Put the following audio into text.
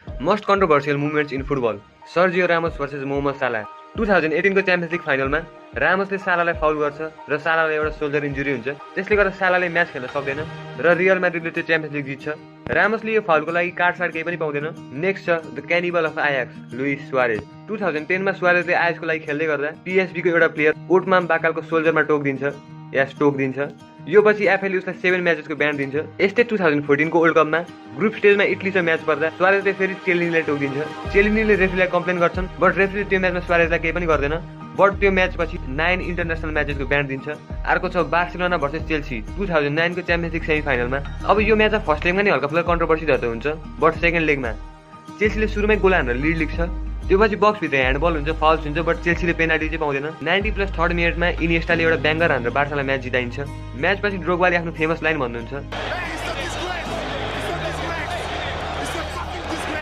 Most controversial moments in football. Sergio Ramos versus Mohamed Salah. 2018 को champions league फाइनलमा रामोसले सालालाई foul गर्छ र सालालाई एउटा सोल्जर इन्जुरी हुन्छ। त्यसले गर्दा सालाले म्याच खेल्न सक्दैन र रियल म्याड्रिडले त्यो च्याम्पियन्स लिग जित्छ। रामोसले यो फाउलको लागि कार्ड सार्ड केही पनि पाउँदैन। नेक्स्ट छ the cannibal of Ajax, Luis Suarez. 2010 मा सुआरेजले आयाक्सको लागि खेल्दै गर्दा पीएसबी को एउटा प्लेयर ओटमाम बाकालको सोल्जरमा टोक दिन्छ। यो पछि एफएलले उसलाई 7 म्याचेसको ब्यान दिन्छ। यस्तै 2014 को वर्ल्ड कपमा ग्रुप स्टेजमा इटलीसँग म्याच पर्दा सुआरेजले फेरि चेलिनीलाई टोकिदिन्छ। चेलिनीले रेफ्रीलाई कम्प्लेन गर्छन्, बट रेफ्रीले त्यो म्याचमा सुआरेजलाई केही पनि गर्दैन। बट त्यो म्याच पछि 9 इन्टरनेसनल म्याचेसको ब्यान दिन्छ। अर्को छ बार्सिलोना भर्सेस चेल्सी 2009 को च्याम्पियन्स लिग सेमी फाइनलमा। अब यो म्याचमा फर्स्ट लेगमा नि हल्का फुल्का कन्ट्रोभर्सी जस्तो हुन्छ, बट सेकेन्ड लेगमा चेल्सीले सुरुमै गोल हानेर लिड लिन्छ। त्यो पछि बक्सभित्र ह्यान्डबल हुन्छ, फाउल्स हुन्छ, बट चेल्सीले पेनाल्टी चाहिँ पाउँदैन। 90+ थर्ड मिनटमा इनिएस्टाले एउटा ब्याङ्गर हानेर बार्सालाई म्याच जिताइन्छ। म्याच पछि ड्रोग्बाले आफ्नो फेमस लाइन भन्नुहुन्छ,